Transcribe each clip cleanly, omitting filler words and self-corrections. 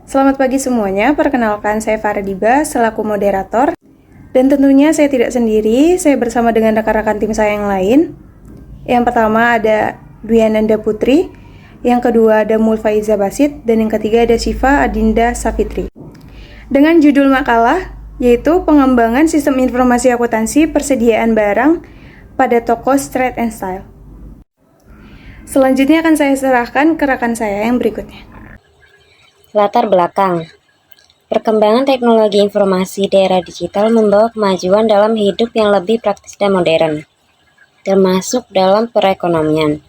Selamat pagi semuanya, perkenalkan saya Faradiba selaku moderator. Dan tentunya saya tidak sendiri, saya bersama dengan rekan-rekan tim saya yang lain. Yang pertama ada Dwi Ananda Putri, yang kedua ada Mulfaiza Basit, dan yang ketiga ada Syifa Adinda Safitri. Dengan judul makalah, yaitu pengembangan sistem informasi akuntansi persediaan barang pada toko Street and Style. Selanjutnya akan saya serahkan ke rekan saya yang berikutnya. Latar belakang. Perkembangan teknologi informasi di era digital membawa kemajuan dalam hidup yang lebih praktis dan modern, termasuk dalam perekonomian.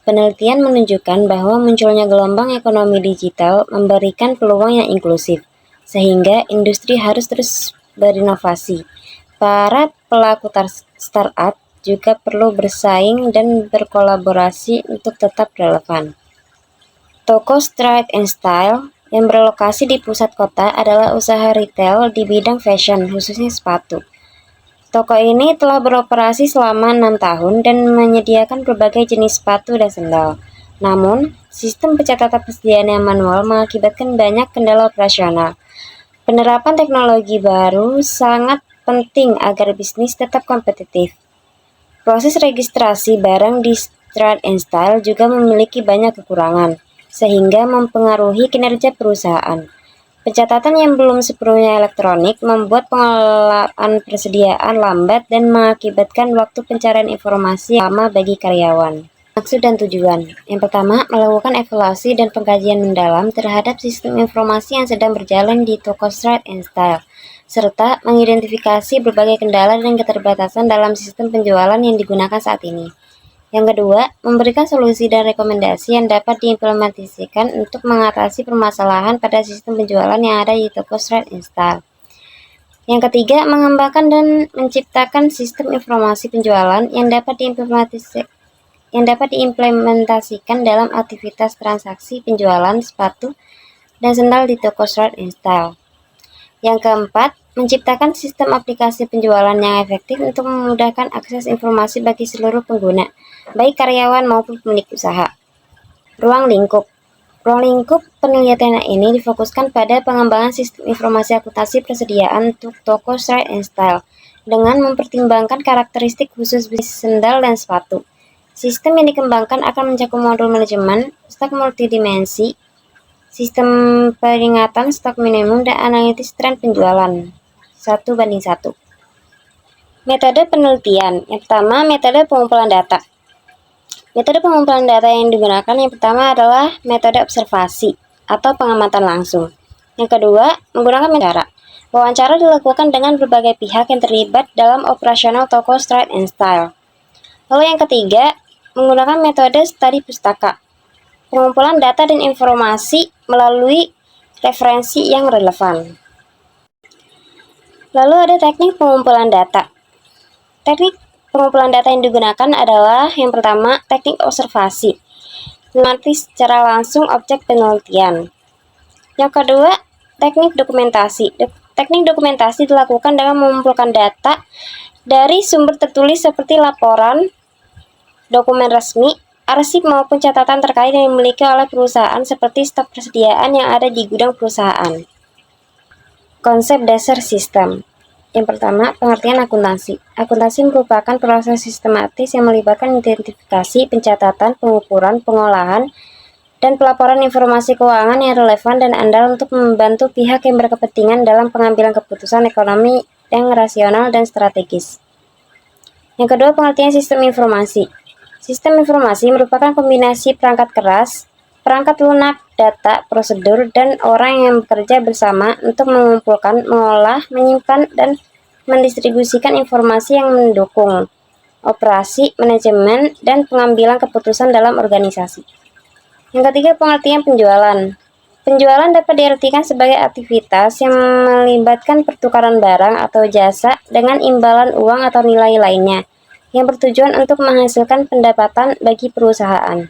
Penelitian menunjukkan bahwa munculnya gelombang ekonomi digital memberikan peluang yang inklusif, sehingga industri harus terus berinovasi. Para pelaku startup juga perlu bersaing dan berkolaborasi untuk tetap relevan. Toko Street and Style yang berlokasi di pusat kota adalah usaha retail di bidang fashion, khususnya sepatu. Toko ini telah beroperasi selama 6 tahun dan menyediakan berbagai jenis sepatu dan sendal. Namun, sistem pencatatan persediaan yang manual mengakibatkan banyak kendala operasional. Penerapan teknologi baru sangat penting agar bisnis tetap kompetitif. Proses registrasi barang di Street and Style juga memiliki banyak kekurangan, sehingga mempengaruhi kinerja perusahaan. Pencatatan yang belum sepenuhnya elektronik membuat pengelolaan persediaan lambat dan mengakibatkan waktu pencarian informasi lama bagi karyawan. Maksud dan tujuan. Yang pertama, melakukan evaluasi dan pengkajian mendalam terhadap sistem informasi yang sedang berjalan di toko Street and Style, serta mengidentifikasi berbagai kendala dan keterbatasan dalam sistem penjualan yang digunakan saat ini. Yang kedua, memberikan solusi dan rekomendasi yang dapat diimplementasikan untuk mengatasi permasalahan pada sistem penjualan yang ada di toko Street and Style. Yang ketiga, mengembangkan dan menciptakan sistem informasi penjualan yang dapat diimplementasikan dalam aktivitas transaksi penjualan sepatu dan sendal di toko Street and Style. Yang keempat, menciptakan sistem aplikasi penjualan yang efektif untuk memudahkan akses informasi bagi seluruh pengguna, baik karyawan maupun pemilik usaha. Ruang lingkup penelitian ini difokuskan pada pengembangan sistem informasi akuntansi persediaan untuk toko Street and Style dengan mempertimbangkan karakteristik khusus bisnis sendal dan sepatu. Sistem yang dikembangkan akan mencakup modul manajemen, stok multidimensi, sistem peringatan stok minimum, dan analisis tren penjualan 1:1. Metode penelitian. Yang pertama, metode pengumpulan data. Metode pengumpulan data yang digunakan yang pertama adalah metode observasi atau pengamatan langsung. Yang kedua, menggunakan wawancara. Wawancara dilakukan dengan berbagai pihak yang terlibat dalam operasional toko Street and Style. Lalu yang ketiga, menggunakan metode studi pustaka. Pengumpulan data dan informasi melalui referensi yang relevan. Lalu ada teknik pengumpulan data. Teknik pengumpulan data yang digunakan adalah yang pertama, teknik observasi. Mengamati secara langsung objek penelitian. Yang kedua, teknik dokumentasi. Teknik dokumentasi dilakukan dengan mengumpulkan data dari sumber tertulis seperti laporan, dokumen resmi, arsip maupun catatan terkait yang dimiliki oleh perusahaan seperti stok persediaan yang ada di gudang perusahaan. Konsep dasar sistem. Yang pertama, pengertian akuntansi. Akuntansi merupakan proses sistematis yang melibatkan identifikasi, pencatatan, pengukuran, pengolahan, dan pelaporan informasi keuangan yang relevan dan andal untuk membantu pihak yang berkepentingan dalam pengambilan keputusan ekonomi yang rasional dan strategis. Yang kedua, pengertian sistem informasi. Sistem informasi merupakan kombinasi perangkat keras, perangkat lunak, data, prosedur, dan orang yang bekerja bersama untuk mengumpulkan, mengolah, menyimpan, dan mendistribusikan informasi yang mendukung operasi, manajemen, dan pengambilan keputusan dalam organisasi. Yang ketiga, pengertian penjualan. Penjualan dapat diartikan sebagai aktivitas yang melibatkan pertukaran barang atau jasa dengan imbalan uang atau nilai lainnya, yang bertujuan untuk menghasilkan pendapatan bagi perusahaan.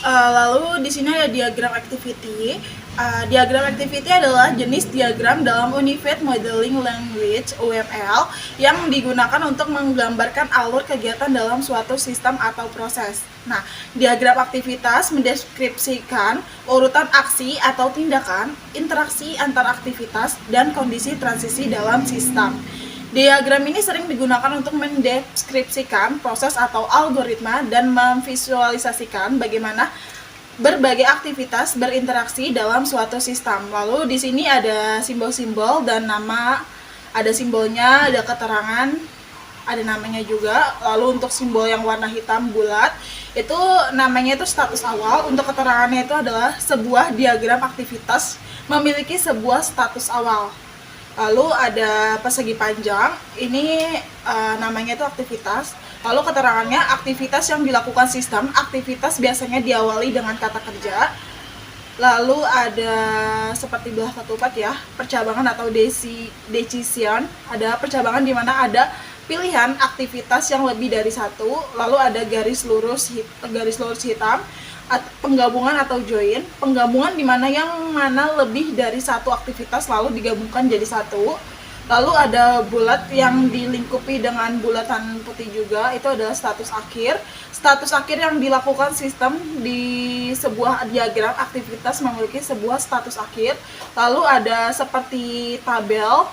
Lalu di sini ada diagram activity. Diagram activity adalah jenis diagram dalam Unified Modeling Language (UML) yang digunakan untuk menggambarkan alur kegiatan dalam suatu sistem atau proses. Nah, diagram aktivitas mendeskripsikan urutan aksi atau tindakan, interaksi antar aktivitas, dan kondisi transisi dalam sistem. Diagram ini sering digunakan untuk mendeskripsikan proses atau algoritma dan memvisualisasikan bagaimana berbagai aktivitas berinteraksi dalam suatu sistem. Lalu di sini ada simbol-simbol dan nama, ada simbolnya, ada keterangan, ada namanya juga. Lalu untuk simbol yang warna hitam bulat, itu namanya itu status awal. Untuk keterangannya itu adalah sebuah diagram aktivitas memiliki sebuah status awal. Lalu ada persegi panjang, ini namanya itu aktivitas. Lalu keterangannya, aktivitas yang dilakukan sistem, aktivitas biasanya diawali dengan kata kerja. Lalu ada seperti belah ketupat ya, percabangan atau decision. Ada percabangan di mana ada pilihan aktivitas yang lebih dari satu. Lalu ada garis lurus hitam, penggabungan atau join, penggabungan di mana yang mana lebih dari satu aktivitas lalu digabungkan jadi satu. Lalu ada bulat yang dilingkupi dengan bulatan putih juga, itu adalah status akhir. Status akhir yang dilakukan sistem di sebuah diagram aktivitas memiliki sebuah status akhir. Lalu ada seperti tabel,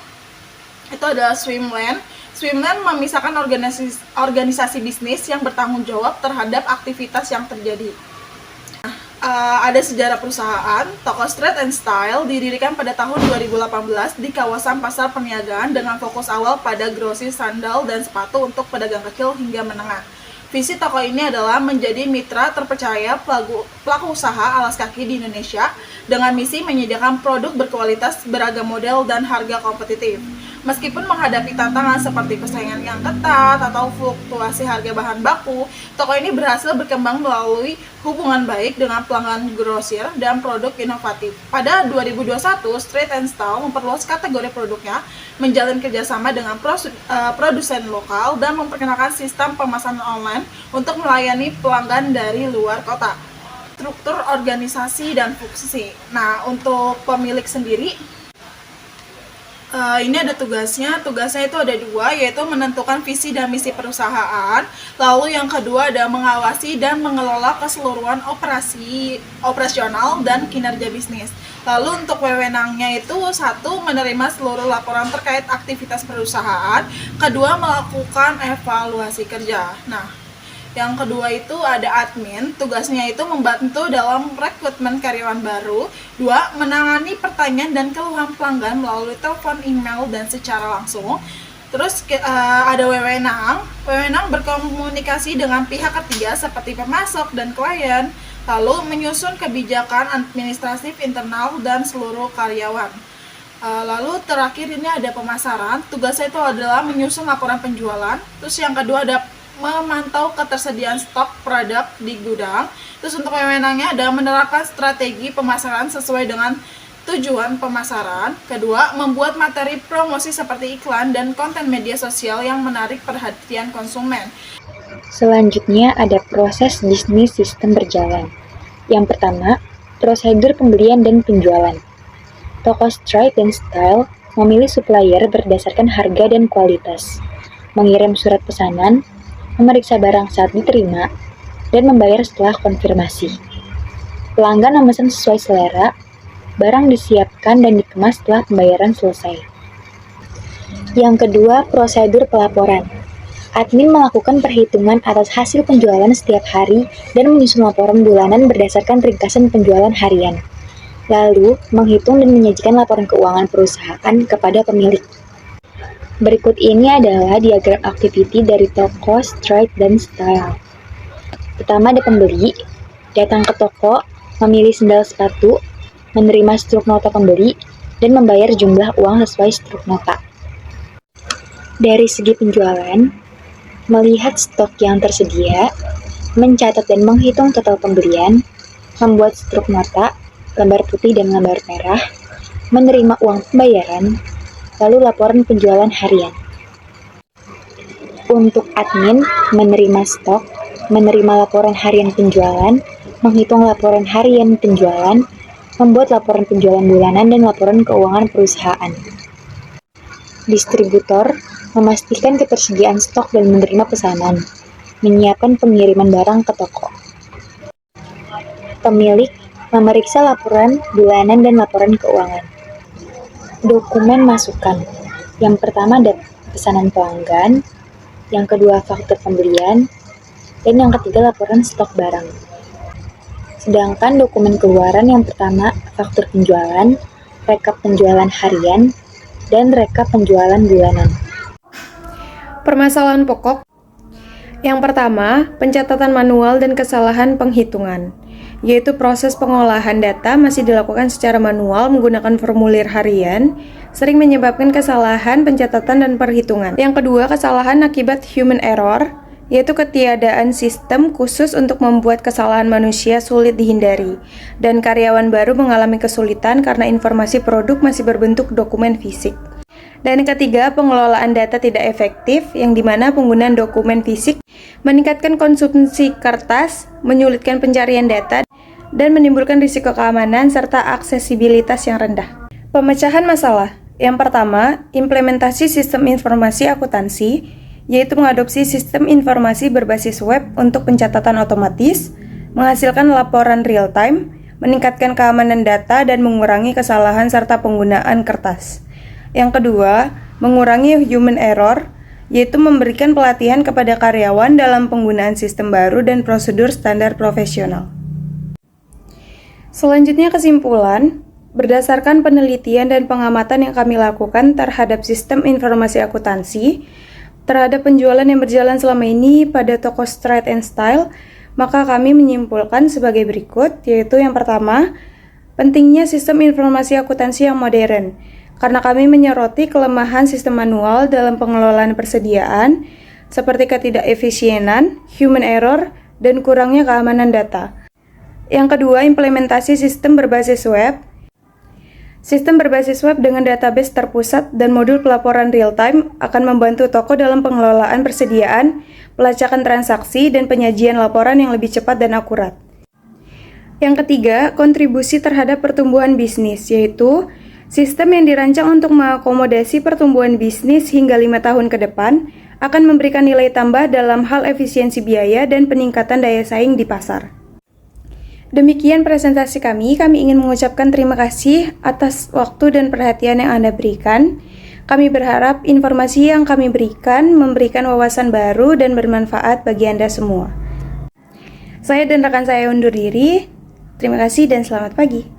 itu adalah swim lane. Swim lane memisahkan organisasi bisnis yang bertanggung jawab terhadap aktivitas yang terjadi. Ada sejarah perusahaan. Toko Street and Style didirikan pada tahun 2018 di kawasan pasar perniagaan dengan fokus awal pada grosis sandal dan sepatu untuk pedagang kecil hingga menengah. Visi toko ini adalah menjadi mitra terpercaya pelaku usaha alas kaki di Indonesia dengan misi menyediakan produk berkualitas, beragam model, dan harga kompetitif. Meskipun menghadapi tantangan seperti persaingan yang ketat atau fluktuasi harga bahan baku, toko ini berhasil berkembang melalui hubungan baik dengan pelanggan grosir dan produk inovatif. Pada 2021, Street and Style memperluas kategori produknya, menjalin kerjasama dengan produsen lokal, dan memperkenalkan sistem pemesanan online untuk melayani pelanggan dari luar kota. Struktur organisasi dan fungsi. Nah, untuk pemilik sendiri, ini ada tugasnya itu ada dua, yaitu menentukan visi dan misi perusahaan. Lalu yang kedua ada mengawasi dan mengelola keseluruhan operasional dan kinerja bisnis. Lalu untuk wewenangnya itu, satu, menerima seluruh laporan terkait aktivitas perusahaan. Kedua, melakukan evaluasi kerja. Nah, yang kedua itu ada admin, tugasnya itu membantu dalam rekrutmen karyawan baru. Dua, menangani pertanyaan dan keluhan pelanggan melalui telepon, email, dan secara langsung. Terus ada wewenang berkomunikasi dengan pihak ketiga seperti pemasok dan klien. Lalu menyusun kebijakan administratif internal dan seluruh karyawan. Lalu terakhir ini ada pemasaran, tugasnya itu adalah menyusun laporan penjualan. Terus yang kedua ada memantau ketersediaan stok produk di gudang. Terus untuk wewenangnya ada menerapkan strategi pemasaran sesuai dengan tujuan pemasaran. Kedua, membuat materi promosi seperti iklan dan konten media sosial yang menarik perhatian konsumen. Selanjutnya ada proses bisnis sistem berjalan. Yang pertama, prosedur pembelian dan penjualan. Toko Street and Style memilih supplier berdasarkan harga dan kualitas, mengirim surat pesanan, memeriksa barang saat diterima, dan membayar setelah konfirmasi. Pelanggan memesan sesuai selera, barang disiapkan dan dikemas setelah pembayaran selesai. Yang kedua, prosedur pelaporan. Admin melakukan perhitungan atas hasil penjualan setiap hari dan menyusun laporan bulanan berdasarkan ringkasan penjualan harian. Lalu, menghitung dan menyajikan laporan keuangan perusahaan kepada pemilik. Berikut ini adalah diagram activity dari toko Street and Style. Pertama ada pembeli, datang ke toko, memilih sendal sepatu, menerima struk nota pembeli, dan membayar jumlah uang sesuai struk nota. Dari segi penjualan, melihat stok yang tersedia, mencatat dan menghitung total pembelian, membuat struk nota, lembar putih dan lembar merah, menerima uang pembayaran, lalu laporan penjualan harian. Untuk admin, menerima stok, menerima laporan harian penjualan, menghitung laporan harian penjualan, membuat laporan penjualan bulanan dan laporan keuangan perusahaan. Distributor memastikan ketersediaan stok dan menerima pesanan, menyiapkan pengiriman barang ke toko. Pemilik memeriksa laporan bulanan dan laporan keuangan. Dokumen masukan. Yang pertama ada pesanan pelanggan, yang kedua faktur pembelian, dan yang ketiga laporan stok barang. Sedangkan dokumen keluaran yang pertama faktur penjualan, rekap penjualan harian, dan rekap penjualan bulanan. Permasalahan pokok. Yang pertama, pencatatan manual dan kesalahan penghitungan, yaitu proses pengolahan data masih dilakukan secara manual menggunakan formulir harian, sering menyebabkan kesalahan pencatatan dan perhitungan. Yang kedua, kesalahan akibat human error, yaitu ketiadaan sistem khusus untuk membuat kesalahan manusia sulit dihindari, dan karyawan baru mengalami kesulitan karena informasi produk masih berbentuk dokumen fisik. Dan yang ketiga, pengelolaan data tidak efektif, yang dimana penggunaan dokumen fisik meningkatkan konsumsi kertas, menyulitkan pencarian data, dan menimbulkan risiko keamanan serta aksesibilitas yang rendah. Pemecahan masalah. Yang pertama, implementasi sistem informasi akuntansi, yaitu mengadopsi sistem informasi berbasis web untuk pencatatan otomatis, menghasilkan laporan real-time, meningkatkan keamanan data, dan mengurangi kesalahan serta penggunaan kertas. Yang kedua, mengurangi human error, yaitu memberikan pelatihan kepada karyawan dalam penggunaan sistem baru dan prosedur standar profesional. Selanjutnya kesimpulan, berdasarkan penelitian dan pengamatan yang kami lakukan terhadap sistem informasi akuntansi, terhadap penjualan yang berjalan selama ini pada toko Stride & Style, maka kami menyimpulkan sebagai berikut, yaitu yang pertama, pentingnya sistem informasi akuntansi yang modern, karena kami menyoroti kelemahan sistem manual dalam pengelolaan persediaan, seperti ketidakefisienan, human error, dan kurangnya keamanan data. Yang kedua, implementasi sistem berbasis web. Sistem berbasis web dengan database terpusat dan modul pelaporan real-time akan membantu toko dalam pengelolaan persediaan, pelacakan transaksi, dan penyajian laporan yang lebih cepat dan akurat. Yang ketiga, kontribusi terhadap pertumbuhan bisnis, yaitu sistem yang dirancang untuk mengakomodasi pertumbuhan bisnis hingga 5 tahun ke depan akan memberikan nilai tambah dalam hal efisiensi biaya dan peningkatan daya saing di pasar. Demikian presentasi kami ingin mengucapkan terima kasih atas waktu dan perhatian yang Anda berikan. Kami berharap informasi yang kami berikan memberikan wawasan baru dan bermanfaat bagi Anda semua. Saya dan rekan saya undur diri. Terima kasih dan selamat pagi.